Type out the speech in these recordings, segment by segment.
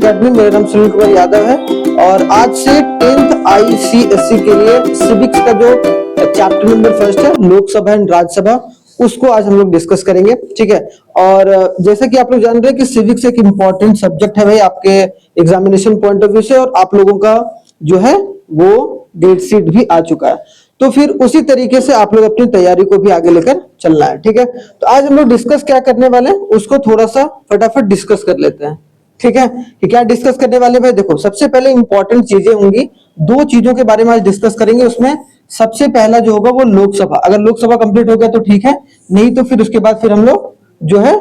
मेरा नाम सुनील कुमार यादव है और आज से 10th ICSE के लिए सिविक्स का जो चैप्टर नंबर फर्स्ट है लोकसभा एंड राज्यसभा उसको आज हम लोग डिस्कस करेंगे। ठीक है, और जैसा कि आप लोग जान रहे हैं कि सिविक्स एक इम्पॉर्टेंट सब्जेक्ट है भाई आपके एग्जामिनेशन पॉइंट ऑफ व्यू से, और आप लोगों का जो है वो डेट शीट भी आ चुका है, तो फिर उसी तरीके से आप लोग अपनी तैयारी को भी आगे लेकर चलना है। ठीक है, तो आज हम लोग डिस्कस क्या करने वाले हैं उसको थोड़ा सा फटाफट डिस्कस कर लेते हैं। ठीक है, कि क्या डिस्कस करने वाले भाई, देखो सबसे पहले इंपॉर्टेंट चीजें होंगी, दो चीजों के बारे में आज डिस्कस करेंगे। उसमें सबसे पहला जो होगा वो लोकसभा, अगर लोकसभा कंप्लीट हो गया तो ठीक है, नहीं तो फिर उसके बाद फिर हम लोग जो है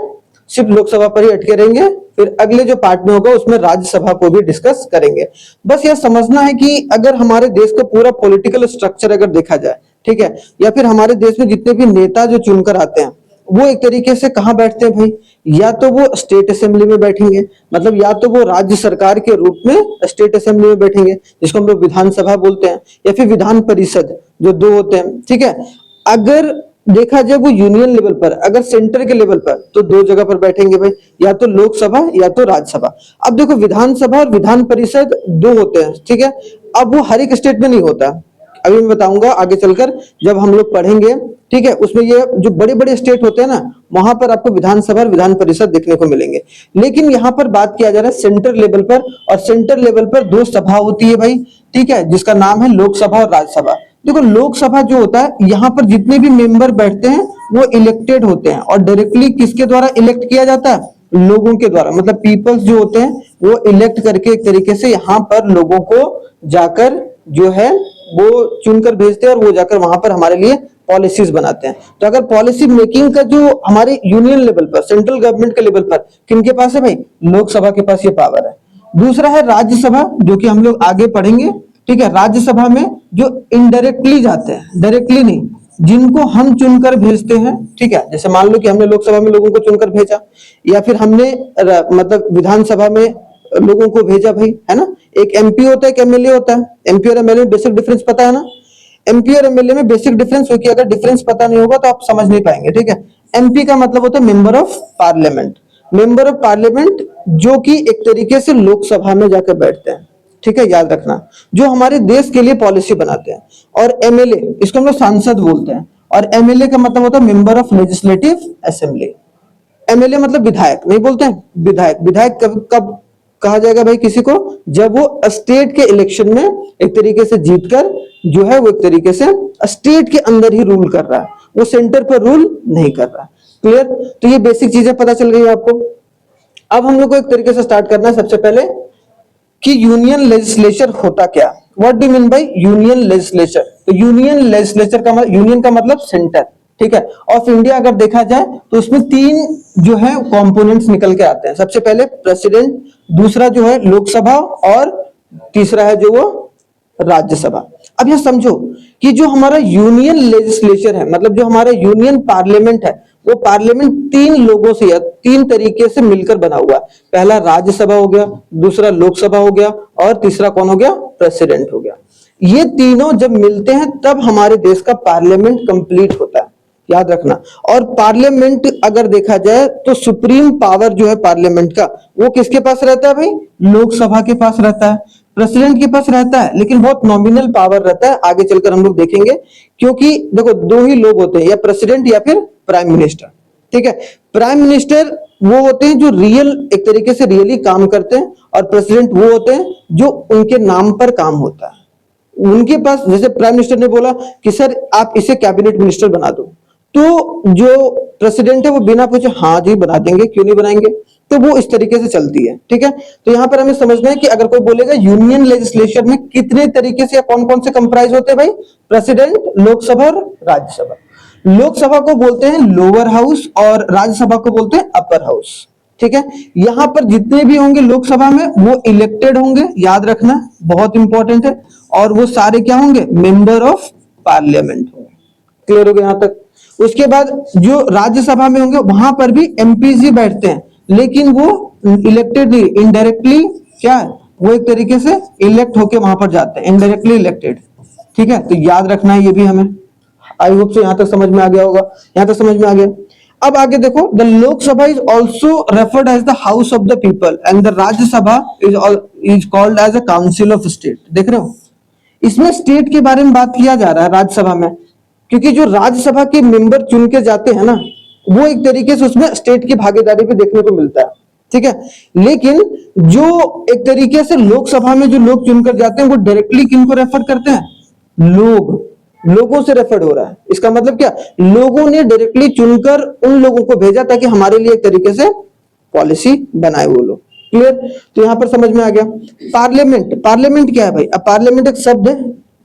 सिर्फ लोकसभा पर ही अटके रहेंगे। फिर अगले जो पार्ट में होगा उसमें राज्यसभा को भी डिस्कस करेंगे। बस यह समझना है कि अगर हमारे देश का पूरा पॉलिटिकल स्ट्रक्चर अगर देखा जाए, ठीक है, या फिर हमारे देश में जितने भी नेता जो चुनकर आते हैं वो एक तरीके से कहाँ बैठते हैं भाई, या तो वो स्टेट असेंबली में बैठेंगे, मतलब या तो वो राज्य सरकार के रूप में स्टेट असेंबली में बैठेंगे जिसको हम लोग विधानसभा बोलते हैं, या फिर विधान परिषद, जो दो होते हैं। ठीक है, अगर देखा जाए वो यूनियन लेवल पर, अगर सेंटर के लेवल पर, तो दो जगह पर बैठेंगे भाई, या तो लोकसभा या तो राज्यसभा। अब देखो विधानसभा और विधान परिषद दो होते हैं, ठीक है, अब वो हर एक स्टेट में नहीं होता, अभी मैं बताऊंगा आगे चलकर जब हम लोग पढ़ेंगे। ठीक है, उसमें ये जो बड़े बड़े स्टेट होते हैं ना, वहां पर आपको विधानसभा और विधान परिषद देखने को मिलेंगे। लेकिन यहाँ पर बात किया जा रहा है सेंटर लेवल पर, और सेंटर लेवल पर दो सभा होती है भाई, ठीक है, जिसका नाम है लोकसभा और राज्यसभा। देखो लोकसभा जो होता है, यहाँ पर जितने भी मेंबर बैठते हैं वो इलेक्टेड होते हैं, और डायरेक्टली किसके द्वारा इलेक्ट किया जाता है, लोगों के द्वारा, मतलब पीपल्स जो होते हैं वो इलेक्ट करके एक तरीके से यहाँ पर लोगों को जाकर जो है वो चुनकर भेजते हैं, और वो जाकर वहां पर हमारे लिए पॉलिसीज बनाते हैं। तो अगर पॉलिसी मेकिंग का जो हमारे यूनियन लेवल पर, सेंट्रल गवर्नमेंट के लेवल पर किनके पास है भाई, लोकसभा के पास ये पावर है। दूसरा है राज्यसभा, जो कि हम लोग आगे पढ़ेंगे। ठीक है, राज्यसभा में जो इनडायरेक्टली जाते हैं, डायरेक्टली नहीं, जिनको हम चुनकर भेजते हैं। ठीक है, जैसे मान लो कि हमने लोकसभा में लोगों को चुनकर भेजा, या फिर हमने मतलब विधानसभा में लोगों को भेजा भाई, है ना। एक एमपी होता है, एक एमएलए होता है। एमपी और एमएलए में बेसिक डिफरेंस पता है ना, एमपी और एमएलए में बेसिक डिफरेंस, क्योंकि अगर डिफरेंस पता नहीं होगा तो आप समझ नहीं पाएंगे। ठीक है, एमपी का मतलब होता है member of parliament, member of parliament जो कि एक तरीके से लोकसभा में जाकर बैठते हैं। ठीक है, याद रखना, जो हमारे देश के लिए पॉलिसी बनाते हैं। और एमएलए, इसको हम लोग सांसद बोलते हैं, और एमएलए का मतलब होता है member of legislative assembly. MLA मतलब विधायक नहीं बोलते हैं, विधायक। विधायक कब कब कहा जाएगा भाई किसी को, जब वो स्टेट के इलेक्शन में एक तरीके से जीतकर जो है वो एक तरीके से स्टेट के अंदर ही रूल कर रहा है, वो सेंटर पर रूल नहीं कर रहा है। क्लियर, तो ये बेसिक चीजें पता चल गई आपको। अब हम लोग को एक तरीके से स्टार्ट करना है सबसे पहले कि यूनियन लेजिस्लेचर होता क्या, what do mean by union legislature. तो यूनियन लेजिस्लेचर का मतलब, यूनियन का मतलब सेंटर, ठीक है, ऑफ इंडिया अगर देखा जाए तो उसमें तीन जो है कंपोनेंट्स निकल के आते हैं। सबसे पहले प्रेसिडेंट, दूसरा जो है लोकसभा, और तीसरा है जो वो राज्यसभा। अब यह समझो कि जो हमारा यूनियन लेजिस्लेचर है, मतलब जो हमारा यूनियन पार्लियामेंट है, वो पार्लियामेंट तीन लोगों से या तीन तरीके से मिलकर बना हुआ है। पहला राज्यसभा हो गया, दूसरा लोकसभा हो गया, और तीसरा कौन हो गया, प्रेसिडेंट हो गया। ये तीनों जब मिलते हैं तब हमारे देश का पार्लियामेंट कंप्लीट होता है, याद रखना। और पार्लियामेंट अगर देखा जाए तो सुप्रीम पावर जो है पार्लियामेंट का, वो किसके पास रहता है भाई, लोकसभा के पास रहता है। प्रेसिडेंट के पास रहता है लेकिन बहुत नॉमिनल पावर रहता है, आगे चलकर हम लोग देखेंगे। क्योंकि देखो दो ही लोग होते हैं, या प्रेसिडेंट या फिर प्राइम मिनिस्टर। ठीक है, प्राइम मिनिस्टर वो होते हैं जो रियल एक तरीके से रियली काम करते हैं, और प्रेसिडेंट वो होते हैं जो उनके नाम पर काम होता है। उनके पास, जैसे प्राइम मिनिस्टर ने बोला कि सर आप इसे कैबिनेट मिनिस्टर बना दो, तो जो प्रेसिडेंट है वो बिना पूछे हाँ जी बना देंगे, क्यों नहीं बनाएंगे। तो वो इस तरीके से चलती है। ठीक है, तो यहाँ पर हमें समझना है कि अगर कोई बोलेगा यूनियन लेजिस्लेचर में कितने तरीके से या कौन कौन से कंप्राइज होते हैं भाई, प्रेसिडेंट, लोकसभा और राज्यसभा। लोकसभा को बोलते हैं लोअर हाउस, और राज्यसभा को बोलते हैं अपर हाउस। ठीक है, यहां पर जितने भी होंगे लोकसभा में वो इलेक्टेड होंगे, याद रखना, बहुत इंपॉर्टेंट है। और वो सारे क्या होंगे, मेंबर ऑफ पार्लियामेंट होंगे। क्लियर हो गया यहां तक। उसके बाद जो राज्यसभा में होंगे वहां पर भी एमपीज ही बैठते हैं, लेकिन वो इलेक्टेड नहीं, इनडायरेक्टली क्या है, वो एक तरीके से इलेक्ट होके वहां पर जाते हैं, इनडायरेक्टली इलेक्टेड। ठीक है, तो याद रखना है ये भी हमें। आई होप से यहां तक समझ में आ गया होगा, यहां तक समझ में आ गया। अब आगे देखो, the Lok Sabha is also referred as the house of the people and the Rajya Sabha is called as a council of state. देख रहे हो, इसमें स्टेट के बारे में बात किया जा रहा है राज्यसभा में, क्योंकि जो राज्यसभा के मेंबर चुन के जाते हैं ना, वो एक तरीके से उसमें स्टेट की भागीदारी भी देखने को मिलता है, ठीक है। लेकिन जो एक तरीके से लोकसभा में जो लोग चुनकर जाते हैं वो डायरेक्टली किनको रेफर करते हैं? लोगों से रेफर हो रहा है। इसका मतलब क्या, लोगों ने डायरेक्टली चुनकर उन लोगों को भेजा ताकि हमारे लिए एक तरीके से पॉलिसी बनाए वो लोग। क्लियर? तो यहां पर समझ में आ गया। पार्लियामेंट क्या है भाई? अब पार्लियामेंट एक शब्द है,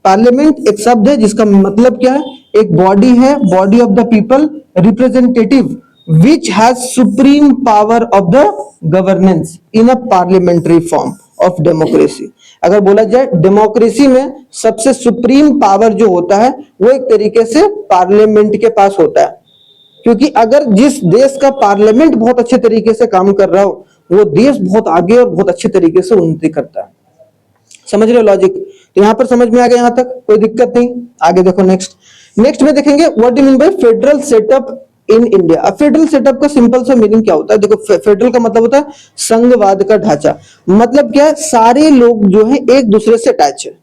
पार्लियामेंट एक शब्द है जिसका मतलब क्या है? एक बॉडी है, body of the people, representative which has supreme power of the governance in a parliamentary form of democracy। अगर बोला जाए डेमोक्रेसी में सबसे सुप्रीम पावर जो होता है वो एक तरीके से पार्लियामेंट के पास होता है, क्योंकि अगर जिस देश का पार्लियामेंट बहुत अच्छे तरीके से काम कर रहा हो वो देश बहुत आगे और बहुत अच्छे तरीके से उन्नति करता है। समझ रहे हो लॉजिक? तो यहां पर समझ में आ गया, यहां तक कोई दिक्कत नहीं। आगे देखो, नेक्स्ट में देखेंगे what do mean by federal setup in India. अब फेडरल सेटअप का सिंपल सा मीनिंग क्या होता है? देखो, फेडरल का मतलब होता है संघवाद का ढांचा। मतलब क्या है? सारे लोग जो है एक दूसरे से अटैच है।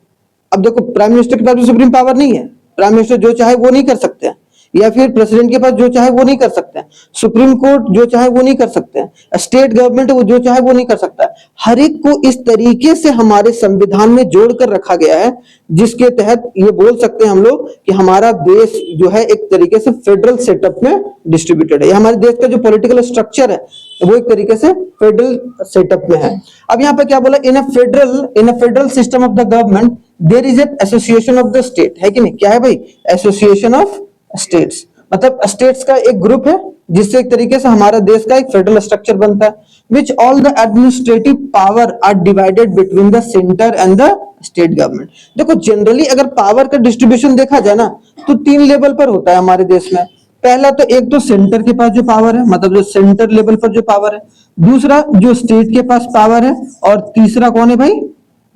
अब देखो, प्राइम मिनिस्टर के पास सुप्रीम पावर नहीं है, प्राइम मिनिस्टर जो चाहे वो नहीं कर सकते हैं, या फिर प्रेसिडेंट के पास जो चाहे वो नहीं कर सकते हैं, सुप्रीम कोर्ट जो चाहे वो नहीं कर सकते हैं, स्टेट गवर्नमेंट वो जो चाहे वो नहीं कर सकता है। हर एक को इस तरीके से हमारे संविधान में जोड़कर रखा गया है, जिसके तहत ये बोल सकते हैं हम लोग कि हमारा देश जो है एक तरीके से फेडरल सेटअप में डिस्ट्रीब्यूटेड है। हमारे देश का जो पॉलिटिकल स्ट्रक्चर है वो एक तरीके से फेडरल सेटअप में है। अब यहाँ पे क्या बोला? In a federal system of the government there is an association of the state. है कि नहीं? क्या है भाई? Association of states. मतलब स्टेट्स का एक ग्रुप है जिससे एक तरीके से हमारा देश का एक फेडरल स्ट्रक्चर बनता है, which all the administrative power are divided between the centre and the state government. देखो, जनरली अगर पावर का डिस्ट्रीब्यूशन देखा जाए ना तो 3 लेवल पर होता है हमारे देश में। पहला तो एक तो सेंटर के पास जो पावर है, मतलब जो सेंटर लेवल पर जो पावर है, दूसरा जो स्टेट के पास पावर है, और तीसरा कौन है भाई?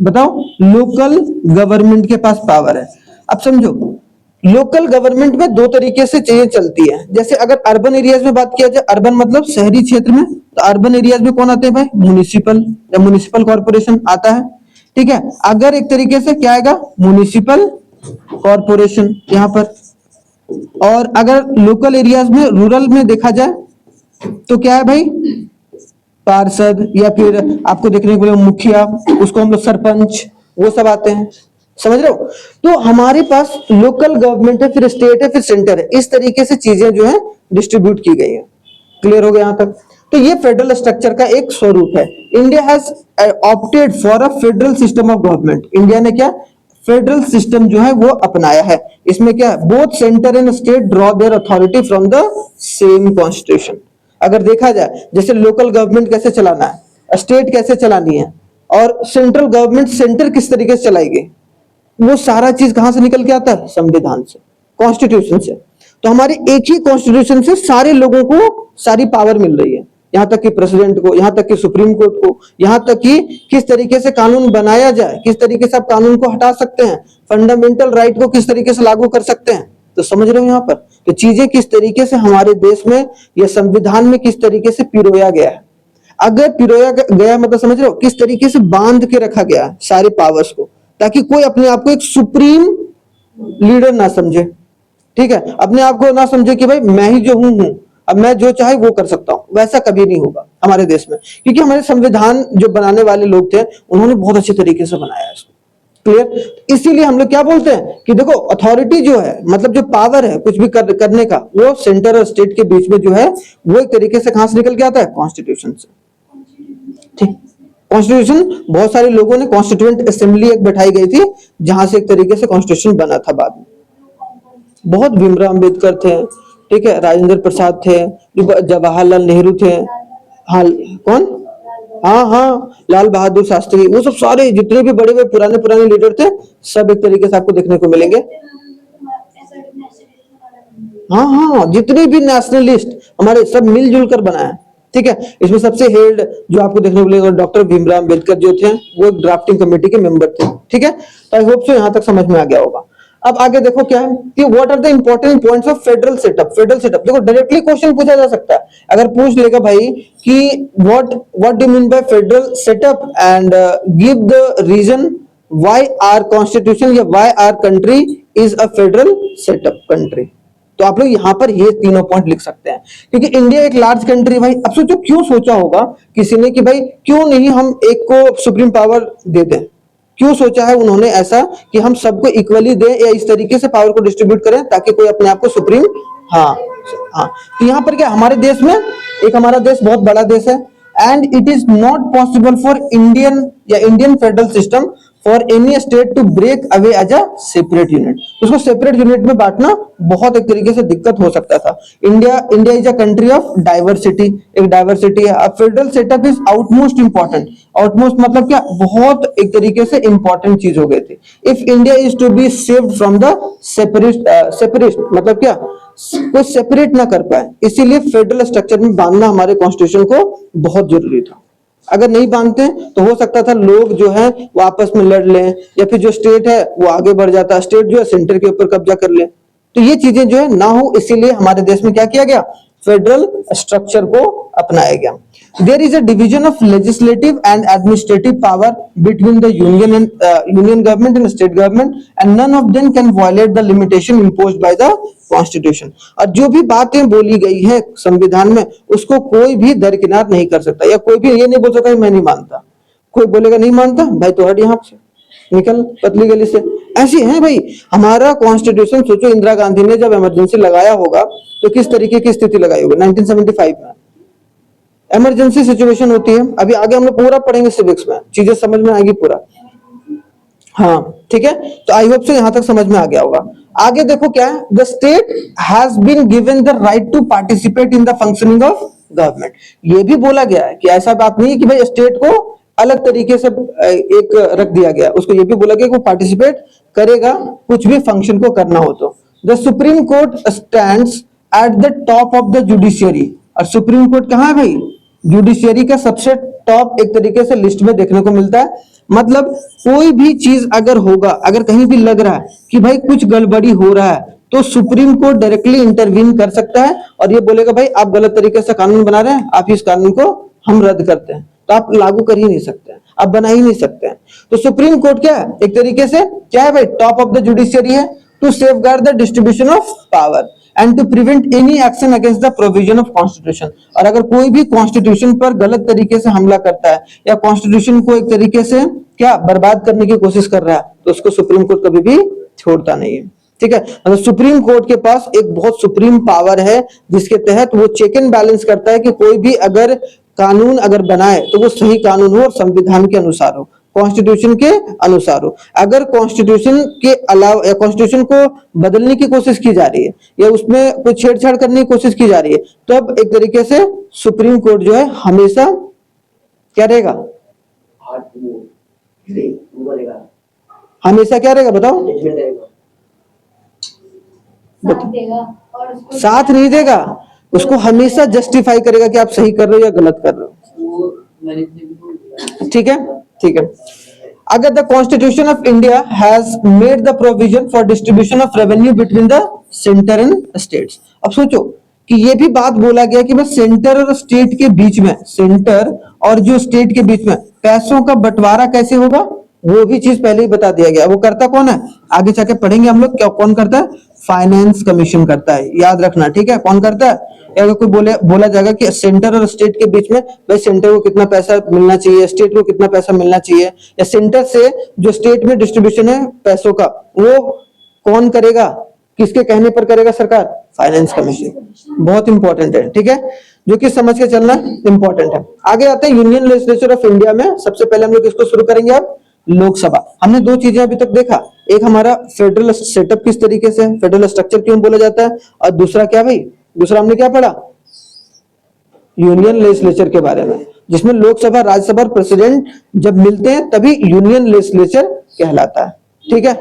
बताओ। लोकल गवर्नमेंट के पास पावर है। अब समझो, लोकल गवर्नमेंट में 2 तरीके से चीजें चलती है। जैसे अगर अर्बन एरियाज में बात किया जाए, अर्बन मतलब शहरी क्षेत्र में, तो अर्बन एरियाज में कौन आते हैं भाई? म्युनिसिपल या म्युनिसिपल कॉर्पोरेशन आता है, ठीक है। अगर एक तरीके से क्या आएगा? म्युनिसिपल कॉर्पोरेशन यहां पर। और अगर लोकल एरियाज में, रूरल में देखा जाए तो क्या है भाई? पार्षद, या फिर आपको देखने को मिलेगा मुखिया, उसको हम लोग सरपंच, वो सब आते हैं। समझ रहे हो? तो हमारे पास लोकल गवर्नमेंट है, फिर स्टेट है, फिर सेंटर है। इस तरीके से चीजें जो है डिस्ट्रीब्यूट की गई है। क्लियर हो गया यहां तक? तो ये फेडरल स्ट्रक्चर का एक स्वरूप है। India has opted for a federal system of government. India ने क्या? फेडरल सिस्टम जो है वो अपनाया है। इसमें क्या है? Both centre and state draw there authority from the same constitution. अगर देखा जाए, जैसे लोकल गवर्नमेंट कैसे चलाना है, स्टेट कैसे चलानी है, और सेंट्रल गवर्नमेंट सेंटर किस तरीके से चलाएगी, वो सारा चीज कहां से निकल के आता है? संविधान से, कॉन्स्टिट्यूशन से। तो हमारे एक ही कॉन्स्टिट्यूशन से सारे लोगों को सारी पावर मिल रही है, यहां तक कि प्रेसिडेंट को, यहां तक कि सुप्रीम कोर्ट को, यहां तक कि किस तरीके से कानून बनाया जाए, किस तरीके से आप कानून को हटा सकते हैं, फंडामेंटल राइट को किस तरीके से लागू कर सकते हैं। तो समझ रहे हो यहां पर? तो चीजें किस तरीके से हमारे देश में या संविधान में किस तरीके से पिरोया गया है। अगर पिरोया गया मतलब समझ रहे हो किस तरीके से बांध के रखा गया है सारे पावर्स को, ताकि कोई अपने आप को एक सुप्रीम लीडर ना समझे, ठीक है, अपने आप को ना समझे कि भाई मैं ही जो हूं, अब मैं जो चाहे वो कर सकता हूं। वैसा कभी नहीं होगा हमारे देश में, क्योंकि हमारे संविधान जो बनाने वाले लोग थे उन्होंने बहुत अच्छे तरीके से बनाया है इसको। क्लियर? इसीलिए हम लोग क्या बोलते हैं कि देखो, अथॉरिटी जो है, मतलब जो पावर है कुछ भी करने का, वो सेंटर और स्टेट के बीच में जो है वो एक तरीके से कहां से निकल के आता है? कॉन्स्टिट्यूशन से। ठीक, कॉन्स्टिट्यूशन बहुत सारे लोगों ने कॉन्स्टिट्यूएंट असेंबली एक बैठाई गई थी जहां से एक तरीके से कॉन्स्टिट्यूशन बना था बाद में। बहुत भीमराव अंबेडकर थे, ठीक है, राजेंद्र प्रसाद थे, जवाहरलाल नेहरू थे, हाँ कौन, हाँ लाल बहादुर शास्त्री, वो सब सारे जितने भी बड़े बड़े पुराने लीडर थे सब एक तरीके से आपको देखने को मिलेंगे। हाँ, जितने भी नेशनलिस्ट हमारे सब मिलजुल कर बनाए, ठीक है। इसमें सबसे हेड जो आपको देखने को मिलेगा डॉक्टर भीमराव अंबेडकर जो थे, वो ड्राफ्टिंग कमेटी के मेंबर थे, ठीक है। तो आई होप सो यहां तक समझ में आ गया होगा। अब आगे देखो क्या है कि what are the important points of federal setup. Federal setup देखो डायरेक्टली क्वेश्चन पूछा जा सकता है, अगर पूछ लेगा भाई कि what do you mean by federal setup and give the reason why our constitution या why our country is a federal setup country, तो आप लोग यहाँ पर ये तीनों पॉइंट लिख सकते हैं। क्योंकि इंडिया एक लार्ज कंट्री भाई, अब सोचो क्यों सोचा होगा किसी ने कि भाई क्यों नहीं हम एक को सुप्रीम पावर दे दें, क्यों सोचा है उन्होंने ऐसा कि हम सबको इक्वली दें या इस तरीके से पावर को डिस्ट्रीब्यूट करें ताकि कोई अपने आप को सुप्रीम, हाँ हाँ, तो यहाँ पर क्या हमारे देश में एक हमारा देश बहुत बड़ा देश है and it is not possible for Indian या Indian federal system for any state to break away as a separate unit, उसको सेपरेट यूनिट में बांटना बहुत एक तरीके से दिक्कत हो सकता था। India is a country of diversity, एक डाइवर्सिटी है। अब federal setup is outmost important, outmost मतलब क्या बहुत एक तरीके से इंपॉर्टेंट चीज हो गई थी। If India is to be saved from the separate मतलब क्या कोई सेपरेट ना कर पाए, इसीलिए फेडरल स्ट्रक्चर में बांधना हमारे कॉन्स्टिट्यूशन को बहुत जरूरी था। अगर नहीं बांधते तो हो सकता था लोग जो है वो आपस में लड़ लें या फिर जो स्टेट है वो आगे बढ़ जाता, स्टेट जो है सेंटर के ऊपर कब्जा कर ले, तो ये चीजें जो है ना हो, इसीलिए हमारे देश में क्या किया गया, फेडरल स्ट्रक्चर को अपनाया गया। There is a division of legislative and administrative power between the union government and state government and none of them can violate the limitation imposed by the constitution. और जो भी बातें बोली गई है संविधान में उसको कोई भी दरकिनार नहीं कर सकता, या कोई भी ये नहीं बोल सकता मैं नहीं मानता। कोई बोलेगा नहीं मानता भाई तो हट यहाँ से, निकल पतली गली से, ऐसी है भाई हमारा कॉन्स्टिट्यूशन। सोचो इंदिरा गांधी ने जब इमरजेंसी लगाया होगा तो किस तरीके की स्थिति लगाई होगी 1975 में, इमरजेंसी सिचुएशन होती है। अभी आगे हम लोग पूरा पढ़ेंगे सिविक्स में, चीजें समझ में आएगी पूरा, हाँ ठीक है। तो आई होप से यहां तक समझ में आ गया होगा। आगे देखो क्या है, the state has been given the right to participate in the functioning of government. ये भी बोला गया है कि ऐसा बात नहीं है कि भाई स्टेट को अलग तरीके से एक रख दिया गया, उसको ये भी बोला गया कि वो पार्टिसिपेट करेगा कुछ भी फंक्शन को करना हो तो। The supreme court stands at the top of the judiciary, और सुप्रीम कोर्ट कहाँ है भाई, जुडिशियरी का सबसे टॉप एक तरीके से लिस्ट में देखने को मिलता है। मतलब कोई भी चीज अगर होगा, अगर कहीं भी लग रहा है कि भाई कुछ गड़बड़ी हो रहा है तो सुप्रीम कोर्ट डायरेक्टली इंटरवीन कर सकता है और ये बोलेगा भाई आप गलत तरीके से कानून बना रहे हैं, आप इस कानून को हम रद्द करते हैं, तो आप लागू कर ही नहीं सकते हैं, आप बना ही नहीं सकते हैं। तो सुप्रीम कोर्ट क्या है, एक तरीके से क्या है भाई, टॉप ऑफ द जुडिशियरी है, to safeguard the distribution of power and to prevent any action against the provision of constitution. और अगर कोई भी कॉन्स्टिट्यूशन पर गलत तरीके से हमला करता है या कॉन्स्टिट्यूशन को एक तरीके से क्या बर्बाद करने की कोशिश कर रहा है तो उसको सुप्रीम कोर्ट कभी भी छोड़ता नहीं है, ठीक है। मतलब सुप्रीम कोर्ट के पास एक बहुत सुप्रीम पावर है जिसके तहत वो चेक एंड बैलेंस करता है कि कोई भी अगर कानून अगर बनाए तो वो सही कानून हो और संविधान के अनुसार हो, कॉन्स्टिट्यूशन के अनुसार हो। अगर कॉन्स्टिट्यूशन के अलावा या कॉन्स्टिट्यूशन को बदलने की कोशिश की जा रही है या उसमें कोई छेड़छाड़ करने की कोशिश की जा रही है तो अब एक तरीके से सुप्रीम कोर्ट जो है हमेशा क्या रहेगा, हमेशा क्या रहेगा बताओ, साथ नहीं देगा, उसको हमेशा जस्टिफाई करेगा कि आप सही कर रहे हो या गलत कर रहे हो, ठीक है ठीक है। अगर the constitution of India has made the provision for distribution of revenue between the centre and states. अब सोचो कि ये भी बात बोला गया कि बस सेंटर और स्टेट के बीच में, सेंटर और जो स्टेट के बीच में पैसों का बंटवारा कैसे होगा वो भी चीज पहले ही बता दिया गया। वो करता कौन है, आगे जाके पढ़ेंगे हम लोग क्या कौन करता है, फाइनेंस कमीशन करता है, याद रखना ठीक है। कौन करता है, अगर कोई बोला जाएगा कि सेंटर और स्टेट के बीच में भाई सेंटर को कितना पैसा मिलना चाहिए, स्टेट को कितना पैसा मिलना चाहिए, या सेंटर से जो स्टेट में डिस्ट्रीब्यूशन है पैसों का वो कौन करेगा, किसके कहने पर करेगा सरकार, फाइनेंस कमीशन। बहुत इंपॉर्टेंट है ठीक है, जो कि समझ के चलना इंपॉर्टेंट है। आगे आते हैं यूनियन लेजिस्लेचर ऑफ इंडिया में। सबसे पहले हम लोग इसको शुरू करेंगे अब लोकसभा। हमने दो चीजें अभी तक देखा, एक हमारा फेडरल सेटअप किस तरीके से, फेडरल स्ट्रक्चर क्यों बोला जाता है, और दूसरा क्या भाई, दूसरा हमने क्या पढ़ा, यूनियन लेजिस्लेचर के बारे में, जिसमें लोकसभा राज्यसभा और प्रेसिडेंट जब मिलते हैं तभी यूनियन लेजिस्लेचर कहलाता है, ठीक है।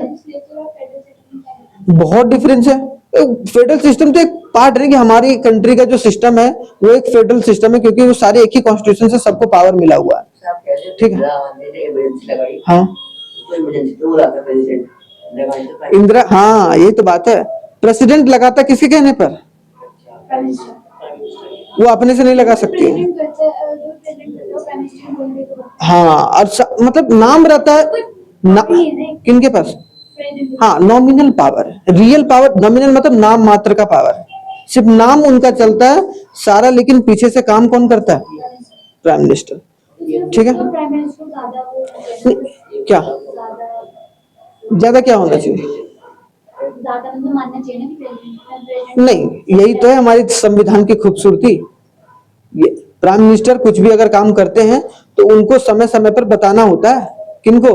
बहुत डिफरेंस है। फेडरल सिस्टम तो एक पार्ट है कि हमारी कंट्री का जो सिस्टम है वो एक फेडरल सिस्टम है क्योंकि वो सारे एक ही कॉन्स्टिट्यूशन से सबको पावर मिला हुआ है, ठीक है। हाँ इंदिरा, हाँ यही तो बात है। प्रेसिडेंट लगाता किसके कहने पर? वो अपने से नहीं लगा सकती है। हाँ, और मतलब नाम रहता है ना, किनके पास? हाँ, nominal power. Real power, nominal मतलब नाम मात्र का पावर, सिर्फ नाम उनका चलता है सारा, लेकिन पीछे से काम कौन करता है? Prime minister. ठीक है, क्या ज्यादा क्या होना चाहिए? नहीं, यही तो है हमारी संविधान की खूबसूरती। ये प्राइम मिनिस्टर कुछ भी अगर काम करते हैं तो उनको समय समय पर बताना होता है। किनको?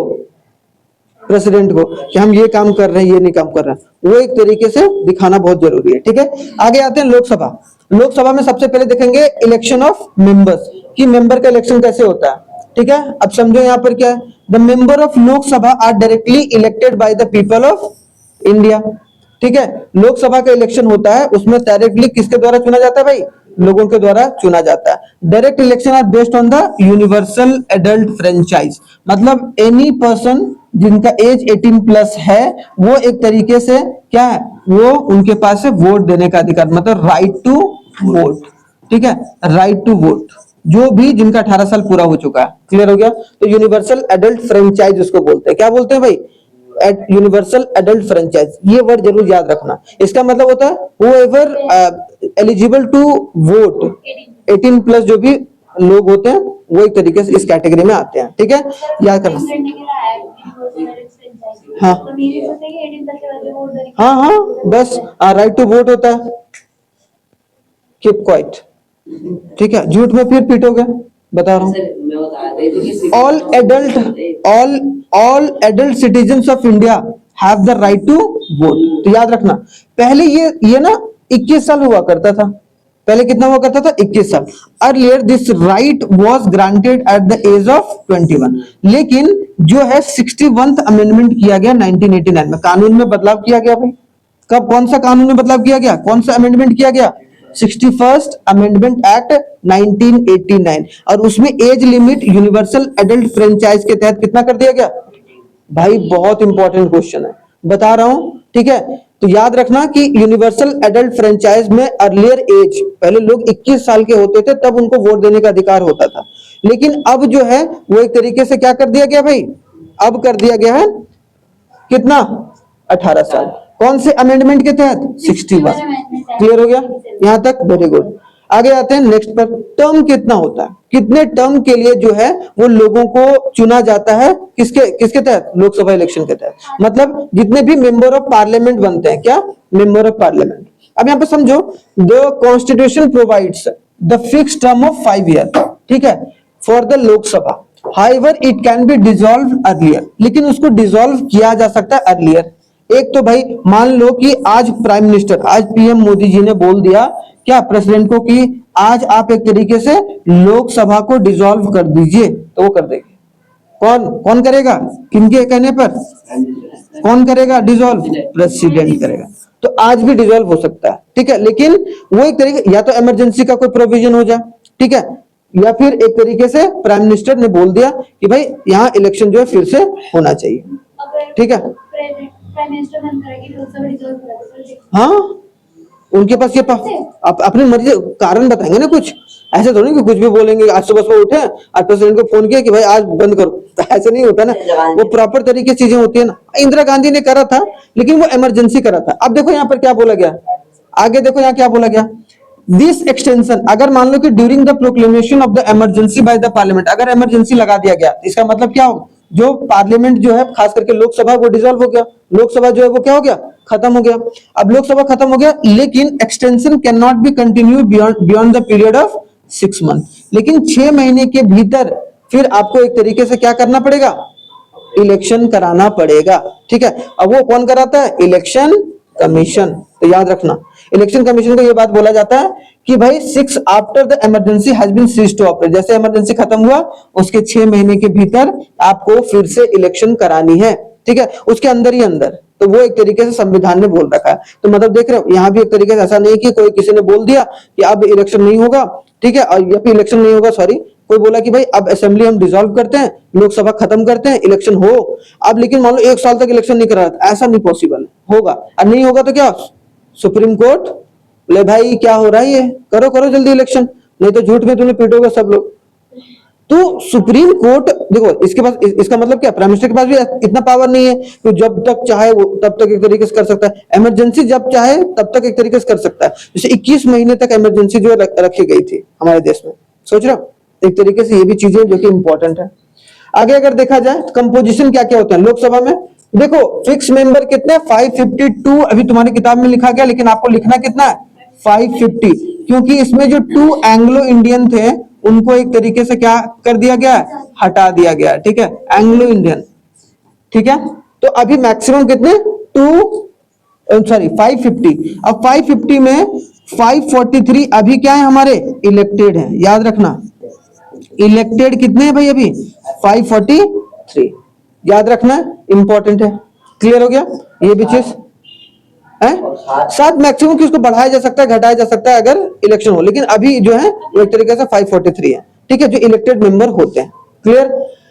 प्रेसिडेंट को, कि हम ये काम कर रहे हैं, ये नहीं काम कर रहे हैं। वो एक तरीके से दिखाना बहुत जरूरी है। ठीक है, आगे आते हैं लोकसभा। लोकसभा में सबसे पहले देखेंगे इलेक्शन ऑफ मेंबर्स, कि मेंबर का इलेक्शन कैसे होता है। ठीक है, अब समझो यहाँ पर क्या है, the member of Lok Sabha are directly elected by the people of India. ठीक है, लोकसभा का इलेक्शन होता है, उसमें डायरेक्टली किसके द्वारा चुना जाता है भाई? लोगों के द्वारा चुना जाता है। Direct election are based on the universal adult franchise, मतलब एनी पर्सन जिनका एज 18 प्लस है, वो एक तरीके से क्या है, वो उनके पास है वोट देने का अधिकार, मतलब राइट टू वोट। ठीक है, राइट टू वोट, जो भी जिनका 18 साल पूरा हो चुका है। क्लियर हो गया? तो यूनिवर्सल एडल्ट फ्रेंचाइज उसको बोलते हैं। क्या बोलते हैं भाई? Universal adult franchise. ये वर्ड जरूर याद रखना। इसका मतलब होता है whoever eligible to vote, 18 plus जो भी लोग होते हैं, वो एक तरीके से इस कैटेगरी में आते हैं। ठीक है, याद करना। हाँ हाँ हाँ, बस राइट टू वोट होता है। Keep quiet. ठीक है, झूठ में फिर पीटोगे, बता रहा हूँ। All adult citizens of India have the right to vote. तो याद रखना, पहले ये ना 21 साल हुआ करता था। पहले कितना हुआ करता था? 21 साल। Earlier this right was granted at the age of 21, लेकिन जो है 61th अमेंडमेंट किया गया 1989 में, कानून में बदलाव किया गया भाई। कब, कौन सा कानून में बदलाव किया गया? कौन सा अमेंडमेंट किया गया? 61st अमेंडमेंट एक्ट 1989, और उसमें age limit universal adult franchise के तहत कितना कर दिया गया भाई? बहुत इंपॉर्टेंट क्वेश्चन है, बता रहा हूं। ठीक है, तो याद रखना कि यूनिवर्सल एडल्ट फ्रेंचाइज में अर्लियर एज, पहले लोग 21 साल के होते थे तब उनको वोट देने का अधिकार होता था, लेकिन अब जो है वो एक तरीके से क्या कर दिया गया भाई? अब कर दिया गया है कितना? 18 साल। कौन से अमेंडमेंट के तहत? 61। क्लियर हो गया यहां तक? Very good. आगे आते हैं नेक्स्ट पर। टर्म कितना होता है? कितने टर्म के लिए जो है वो लोगों को चुना जाता है? किसके तहत? लोकसभा इलेक्शन के तहत। मतलब जितने भी मेंबर ऑफ पार्लियामेंट बनते हैं, क्या? Member of parliament. अब यहाँ पे समझो, the constitution provides the fix term of 5 year. ठीक है, for the Lok Sabha. However it can be dissolve earlier, लेकिन उसको डिसॉल्व किया जा सकता है अर्लियर। एक तो भाई मान लो कि आज प्राइम मिनिस्टर, आज पीएम मोदी जी ने बोल दिया क्या प्रेसिडेंट को कि आज आप एक तरीके से लोकसभा को डिसॉल्व कर दीजिए, तो वो कर देंगे। कौन कौन करेगा? किनके कहने पर? कौन करेगा डिसॉल्व? प्रेसिडेंट करेगा। तो आज भी डिसॉल्व हो सकता है। ठीक है, लेकिन वो एक तरीके, या तो इमरजेंसी का कोई प्रोविजन हो जाए, ठीक है, या फिर एक तरीके से प्राइम मिनिस्टर ने बोल दिया कि भाई यहाँ इलेक्शन जो है फिर से होना चाहिए। ठीक है, हाँ, उनके पास ये अपनी मर्जी, कारण बताएंगे ना कुछ, ऐसे थोड़ी कि कुछ भी बोलेंगे। आज सुबह सुबह उठे और प्रेसिडेंट को फोन किया कि भाई आज बंद करो, तो ऐसे नहीं होता ना, वो प्रॉपर तरीके से चीजें होती है ना। इंदिरा गांधी ने करा था, लेकिन वो इमरजेंसी करा था। अब देखो यहाँ पर क्या बोला गया, आगे देखो यहाँ क्या बोला गया। दिस एक्सटेंशन, अगर मान लो कि during the proclamation of the emergency by the parliament, अगर इमरजेंसी लगा दिया गया, इसका मतलब क्या होगा? जो पार्लियामेंट जो है, खास करके लोकसभा, वो डिसॉल्व हो गया। लोकसभा जो है वो क्या हो गया? खत्म हो गया। अब लोकसभा खत्म हो गया, लेकिन extension can not be continue beyond the period of 6 month. लेकिन 6 महीने के भीतर फिर आपको एक तरीके से क्या करना पड़ेगा? इलेक्शन कराना पड़ेगा। ठीक है, अब वो कौन कराता है? Election commission. तो याद रखना, इलेक्शन कमीशन को ये बात बोला जाता है कि भाई 6 after the emergency has been ceased to operate, जैसे इमरजेंसी खत्म हुआ उसके 6 महीने के भीतर आपको फिर से इलेक्शन करानी है। ठीक है, उसके अंदर ही अंदर, तो वो एक तरीके से संविधान ने बोल रखा है। तो मतलब देख रहे हो, यहाँ भी एक तरीके से ऐसा नहीं कि कोई किसी ने बोल दिया कि अब इलेक्शन नहीं होगा, ठीक है, और या फिर इलेक्शन नहीं होगा, सॉरी, कोई बोला कि भाई अब असेंबली हम डिसॉल्व करते हैं, लोकसभा खत्म करते हैं, इलेक्शन हो। अब लेकिन मान लो 1 साल तक इलेक्शन नहीं करा, ऐसा नहीं पॉसिबल होगा। और नहीं होगा तो क्या, सुप्रीम कोर्ट बोले भाई क्या हो रहा है ये, करो करो जल्दी इलेक्शन, नहीं तो झूठ में तुम्हें पीटोगे सब लोग। तो सुप्रीम कोर्ट देखो, इसके पास इसका मतलब क्या, प्राइम मिनिस्टर के पास भी इतना पावर नहीं है कि जब तक चाहे वो तब तक एक तरीके से कर सकता है, इमरजेंसी जब चाहे तब तक एक तरीके से कर सकता है। जैसे 21 महीने तक इमरजेंसी जो रखी गई थी हमारे देश में, सोच रहे हो, एक तरीके से ये भी चीजें जो कि इंपॉर्टेंट है। आगे अगर देखा जाए कंपोजिशन क्या क्या होता है लोकसभा में, देखो फिक्स मेंबर कितने, 552 अभी तुम्हारी किताब में लिखा गया, लेकिन आपको लिखना कितना है, 550, क्योंकि इसमें जो 2 एंग्लो इंडियन थे उनको एक तरीके से क्या कर दिया गया, हटा दिया गया, ठीक है, एंग्लो इंडियन, ठीक है। तो अभी मैक्सिमम कितने, 550। अब 550 में 543 अभी क्या है हमारे, इलेक्टेड है, याद रखना। इलेक्टेड कितने हैं भाई अभी, 543, याद रखना, इंपॉर्टेंट है। क्लियर हो गया ये भी चीज है। 7 मैक्सिमम की उसको बढ़ाया जा सकता है, घटाया जा सकता है अगर इलेक्शन हो, लेकिन अभी जो है वो एक तरीके से 543 है, ठीक है, जो इलेक्टेड मेंबर होते हैं। क्लियर।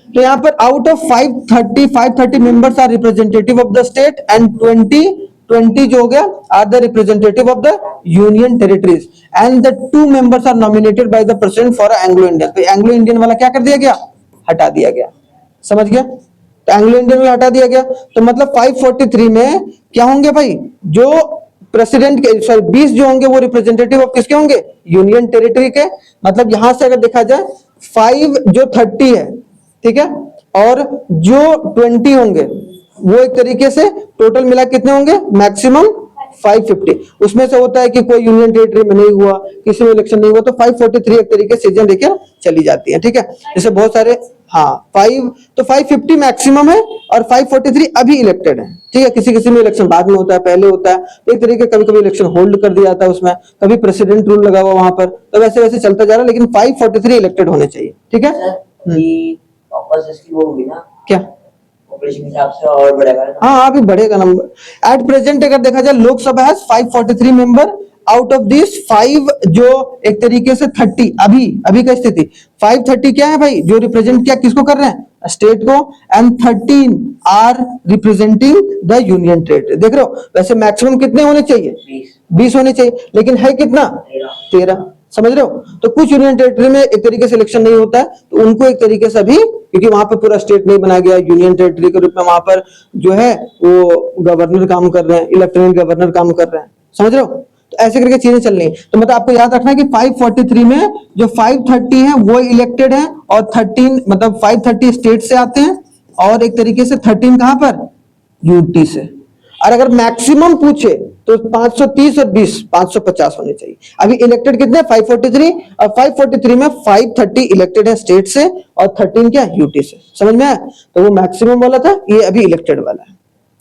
तो यहाँ पर out of 530 members are representative of the state and 20 जो हो गया are the representative of the union territories and the 2 members are nominated by the president for Anglo Indian. तो एंग्लो इंडियन वाला क्या कर दिया गया, हटा दिया गया, समझ गया। तो एंग्लो इंडियन वाला हटा दिया गया, तो मतलब 543 में क्या होंगे भाई, जो प्रेसिडेंट के 20 जो होंगे वो रिप्रेजेंटेटिव ऑफ किसके होंगे, यूनियन टेरिटरी के। मतलब यहां से अगर देखा जाए 5 जो 30 है, ठीक है, और जो 20 होंगे वो एक तरीके से टोटल मिला कितने होंगे, मैक्सिमम 550। उसमें से होता है कि कोई यूनियन टेरिटरी में नहीं हुआ, किसी में इलेक्शन नहीं हुआ, तो 543 एक तरीके से सीजन लेकर चली जाती है, ठीक है। जैसे बहुत सारे, हाँ 5 तो 550 मैक्सिमम है और 543 अभी इलेक्टेड है, ठीक है। किसी किसी में इलेक्शन बाद में होता है, पहले होता है, तो एक तरीके कभी कभी इलेक्शन होल्ड कर दिया जाता है उसमें, कभी प्रेसिडेंट रूल लगा हुआ वहां पर, तो वैसे वैसे चलता जा रहा है, लेकिन 543 इलेक्टेड होने चाहिए, ठीक है। क्या पॉपुलेशन के हिसाब से और बढ़ेगा ना? हाँ अभी बढ़ेगा नंबर। एट प्रेजेंट अगर देखा जाए लोकसभा है 543 मेंबर, आउट ऑफ दिस 5 जो एक तरीके से 30 अभी का स्थिति 530 क्या है भाई, जो रिप्रेजेंट क्या किसको कर रहे हैं, स्टेट को, and 13 are representing the union territory. देख रहे हो, वैसे मैक्सिमम कितने होने चाहिए, 20 होने चाहिए, लेकिन है कितना, 13, समझ रहे हो। तो कुछ यूनियन टेरिटरी में एक तरीके से इलेक्शन नहीं होता है, तो उनको एक तरीके से अभी, क्योंकि वहां पर पूरा स्टेट नहीं बनाया गया, यूनियन टेरिटरी के रूप में वहां पर जो है वो गवर्नर काम कर रहे हैं, इलेक्टेड गवर्नर काम कर रहे हैं, समझ रहे हो। तो ऐसे करके चीजें चल रही है। तो मतलब आपको याद रखना है कि 543 में जो 530 है वो इलेक्टेड है, और 13 मतलब 530 स्टेट से आते हैं, और एक तरीके से 13 कहां पर, यूटी से। और अगर मैक्सिमम पूछे तो 530 और 20 550 होने चाहिए। अभी इलेक्टेड कितने, 543, और 543 में 530 इलेक्टेड है स्टेट से और 13 क्या, यूटी से। समझ में आया, तो वो मैक्सिमम वाला था, ये अभी इलेक्टेड वाला है,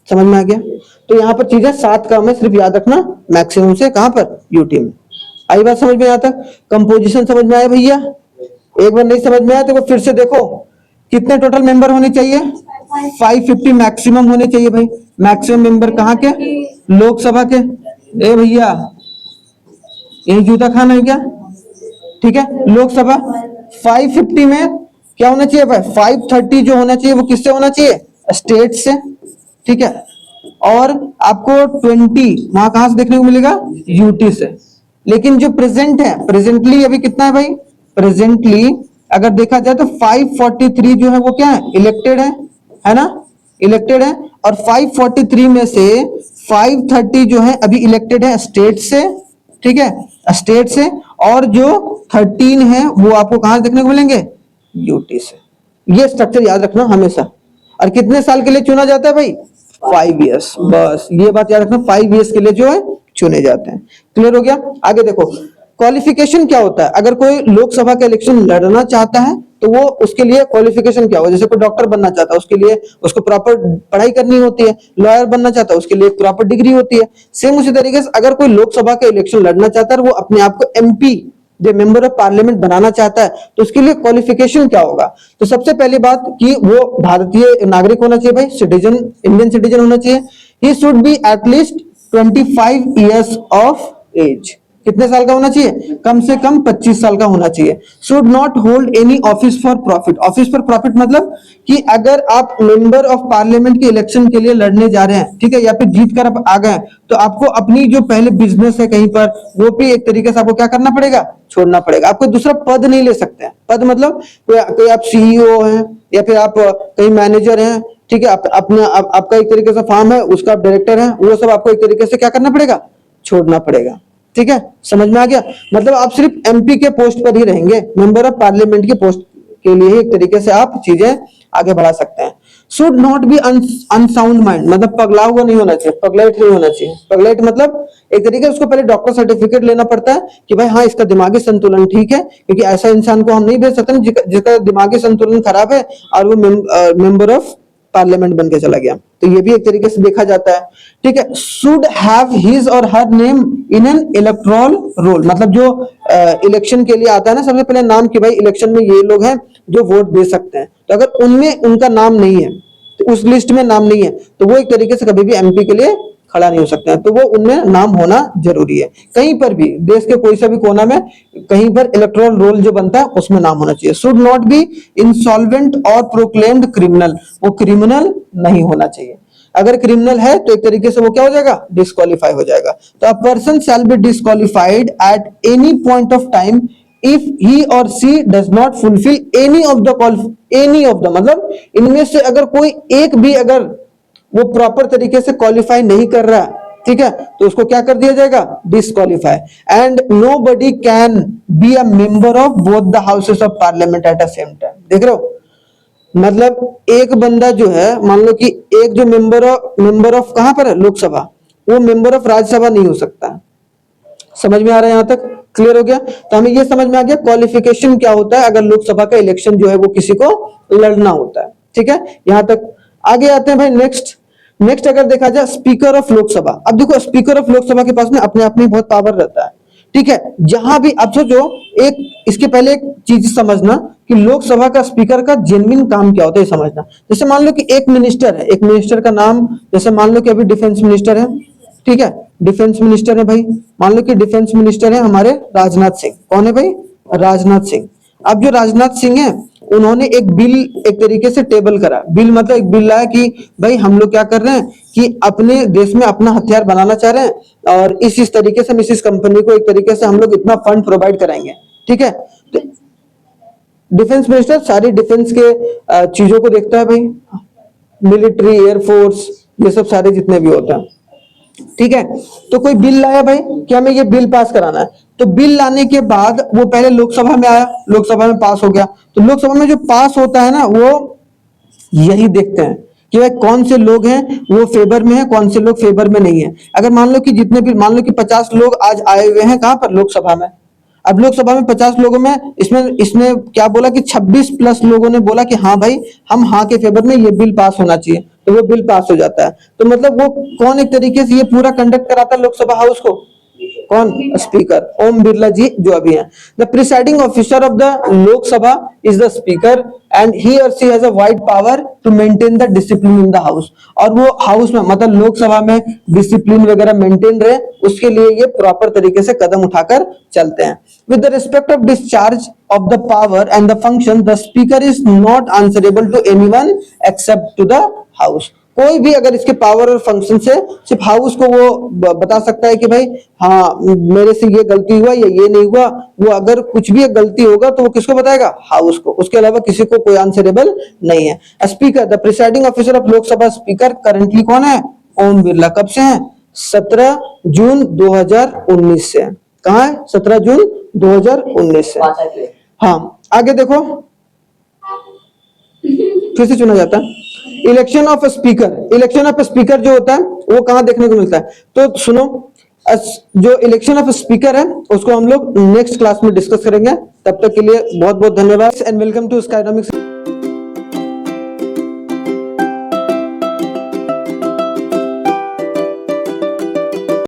समझ में आ गया। तो यहाँ पर चीजें 7 काम है, सिर्फ याद रखना मैक्सिमम से कहां पर, यूटी में। आई बात समझ में, यहाँ तक कंपोजिशन समझ में आया भैया। एक बार नहीं समझ में आया तो फिर से देखो, कितने टोटल मेंबर होने चाहिए, 550 मैक्सिमम होने चाहिए भाई। मैक्सिमम मेंबर कहाँ के, लोकसभा के। ए भैया यही जूता खाना है क्या, ठीक है। लोकसभा 550 में क्या होना चाहिए भाई, 530 जो होना चाहिए वो किससे होना चाहिए, स्टेट से, ठीक है। और आपको 20 वहां कहां से देखने को मिलेगा, यूटी से। लेकिन जो प्रेजेंट है, प्रेजेंटली अभी कितना है भाई, प्रेजेंटली अगर देखा जाए तो 543 जो है वो क्या है, इलेक्टेड है ना, इलेक्टेड है। और 543 में से 530 जो है अभी इलेक्टेड है स्टेट से, ठीक है, स्टेट से। और जो 13 है वो आपको कहां देखने को मिलेंगे, यूटी से। ये स्ट्रक्चर याद रखना हमेशा। और कितने साल के लिए चुना जाता है भाई, 5 इयर्स, बस ये बात याद रखना, 5 इयर्स के लिए जो है चुने जाते हैं। क्लियर हो गया। आगे देखो क्वालिफिकेशन क्या होता है, अगर कोई लोकसभा का इलेक्शन लड़ना चाहता है तो वो उसके लिए क्वालिफिकेशन क्या होगा, जैसे कोई डॉक्टर बनना चाहता है उसके लिए उसको प्रॉपर पढ़ाई करनी होती है, लॉयर बनना चाहता है उसके लिए एक प्रॉपर डिग्री होती है। सेम उसी तरीके से अगर कोई लोकसभा का इलेक्शन लड़ना चाहता है, वो अपने आप को एमपी जो मेंबर ऑफ पार्लियामेंट बनाना चाहता है, तो उसके लिए क्वालिफिकेशन क्या होगा। तो सबसे पहली बात कि वो भारतीय नागरिक होना चाहिए भाई, सिटीजन, इंडियन सिटीजन होना चाहिए। He should be at least 25 years of age. कितने साल का होना चाहिए? कम से कम 25 साल का होना चाहिए। Should not hold any office for profit. Office for profit मतलब कि अगर आप मेंबर ऑफ पार्लियामेंट के इलेक्शन के लिए लड़ने जा रहे हैं, ठीक है, या फिर जीत कर आप आ गए, तो आपको अपनी जो पहले बिजनेस है कहीं पर, वो भी एक तरीके से आपको क्या करना पड़ेगा? छोड़ना पड़ेगा। आप कोई दूसरा पद नहीं ले सकते हैं। पद मतलब कोई आप सीईओ हैं या फिर आप कहीं मैनेजर हैं, ठीक है, आपका एक तरीके से फार्म है, उसका आप डायरेक्टर है, वो सब आपको एक तरीके से क्या करना पड़ेगा? छोड़ना पड़ेगा। ठीक है, समझ में आ गया? मतलब आप सिर्फ एमपी के पोस्ट पर ही रहेंगे, मेंबर ऑफ पार्लियामेंट के पोस्ट के लिए ही एक तरीके से आप चीजें आगे बढ़ा सकते हैं। Should not be unsound mind, मतलब पगला हुआ नहीं होना चाहिए, पगलेट नहीं होना चाहिए। पगलेट मतलब एक तरीके से उसको पहले डॉक्टर सर्टिफिकेट लेना पड़ता है कि भाई हाँ इसका दिमागी संतुलन ठीक है, क्योंकि ऐसा इंसान को हम नहीं भेज सकते जिसका दिमागी संतुलन खराब है और वो मेंबर ऑफ पार्लियामेंट बन के चला गया। तो ये भी एक तरीके से देखा जाता है। ठीक है, शुड हैव हिज और her name in an electoral roll, मतलब जो इलेक्शन के लिए आता है ना, सबसे पहले नाम कि भाई इलेक्शन में ये लोग हैं जो वोट दे सकते हैं, तो अगर उनमें उनका नाम नहीं है, तो उस लिस्ट में नाम नहीं है, तो वो एक तरीके से कभी भी एमपी के लिए खड़ा नहीं हो सकता है। तो वो उनमें नाम होना जरूरी है। कहीं पर भी देश के कोई सा भी कोना में कहीं पर इलेक्टोरल रोल जो बनता है उसमें नाम होना चाहिए। शुड नॉट बी इंसॉल्वेंट और प्रोक्लेम्ड क्रिमिनल, वो क्रिमिनल नहीं होना चाहिए। अगर क्रिमिनल है तो एक तरीके से वो क्या हो जाएगा? डिस्क्वालीफाई हो जाएगा। तो a person shall be disqualified at any point of time if he or she does not fulfil any of the मतलब इनमें से अगर कोई एक भी अगर वो प्रॉपर तरीके से क्वालिफाई नहीं कर रहा, ठीक है, तो उसको क्या कर दिया जाएगा? Disqualify. And nobody can be a member of both the houses of parliament at the same time. देख रहे हो, मतलब एक बंदा जो है, मान लो कि एक जो मेंबर ऑफ कहां पर है? लोकसभा, वो मेंबर ऑफ राज्यसभा नहीं हो सकता। समझ में आ रहा है? यहां तक क्लियर हो गया? तो हमें ये समझ में आ गया क्वालिफिकेशन क्या होता है अगर लोकसभा का इलेक्शन जो है वो किसी को लड़ना होता है। ठीक है, यहां तक आगे आते हैं भाई। नेक्स्ट अगर देखा जाए स्पीकर ऑफ लोकसभा। अब देखो स्पीकर ऑफ लोकसभा के पास में अपने आप में बहुत पावर रहता है। ठीक है, जहां भी आप सोचो, एक इसके पहले एक चीज समझना कि लोकसभा का स्पीकर का जेन्युइन काम क्या होता है, समझना। जैसे मान लो कि एक मिनिस्टर है, एक मिनिस्टर का नाम, जैसे मान लो कि अभी डिफेंस मिनिस्टर है, ठीक है, डिफेंस मिनिस्टर है भाई, मान लो कि डिफेंस मिनिस्टर है हमारे राजनाथ सिंह। कौन है भाई? राजनाथ सिंह। अब जो राजनाथ सिंह है, उन्होंने एक बिल एक तरीके से टेबल करा। बिल मतलब एक बिल लाया कि भाई हम लोग क्या कर रहे हैं कि अपने देश में अपना हथियार बनाना चाह रहे हैं और इस तरीके से इस कंपनी को एक तरीके से हम लोग इतना फंड प्रोवाइड कराएंगे। ठीक है, तो डिफेंस मिनिस्टर सारी डिफेंस के चीजों को देखता है भाई, मिलिट्री, एयरफोर्स, ये सब सारे जितने भी होते हैं। ठीक है, तो कोई बिल लाया भाई कि हमें ये बिल पास कराना है, तो बिल लाने के बाद वो पहले लोकसभा में आया, लोकसभा में पास हो गया। तो लोकसभा में जो पास होता है ना, वो यही देखते हैं कि भाई कौन से लोग हैं वो फेवर में है, कौन से लोग फेवर में नहीं है। अगर मान लो कि जितने भी, मान लो कि 50 लोग आज आए हुए हैं कहां पर? लोकसभा में। अब लोकसभा में 50 लोगों में इसमें क्या बोला कि 26 प्लस लोगों ने बोला कि हाँ भाई हम हाँ के फेवर में, ये बिल पास होना चाहिए, तो वो बिल पास हो जाता है। तो मतलब वो कौन एक तरीके से ये पूरा कंडक्ट कराता है लोकसभा हाउस को? कौन? स्पीकर ओम बिरला जी जो अभी हैं। The presiding officer of the Lok Sabha is the speaker and he or she has a wide power to maintain the discipline in the house. और वो हाउस में, मतलब लोकसभा में डिसिप्लिन वगैरह मेंटेन रहे, उसके लिए ये प्रॉपर तरीके से कदम उठाकर चलते हैं। With the respect of discharge of the power and the function, the speaker is not answerable to anyone except to the house. कोई भी अगर इसके पावर और फंक्शन से सिर्फ हाउस को वो बता सकता है कि भाई हाँ मेरे से ये गलती हुआ या ये नहीं हुआ। वो अगर कुछ भी गलती होगा तो वो किसको बताएगा? हाउस को। उसके अलावा किसी को कोई आंसरेबल नहीं है। Speaker, the presiding officer of Lok Sabha speaker currently कौन है? ओम बिरला। कब से है? 17 जून 2019 से। कहाँ है? 17 जून 2019 से। हाँ, आगे देखो, फिर से चुना जाता है। Election of speaker, election of speaker जो होता है वो कहां देखने को मिलता है? तो सुनो, जो इलेक्शन ऑफ स्पीकर है उसको हम लोग नेक्स्ट क्लास में डिस्कस करेंगे। तब तक के लिए बहुत बहुत धन्यवाद एंड वेलकम टू स्काइडॉमिक्स।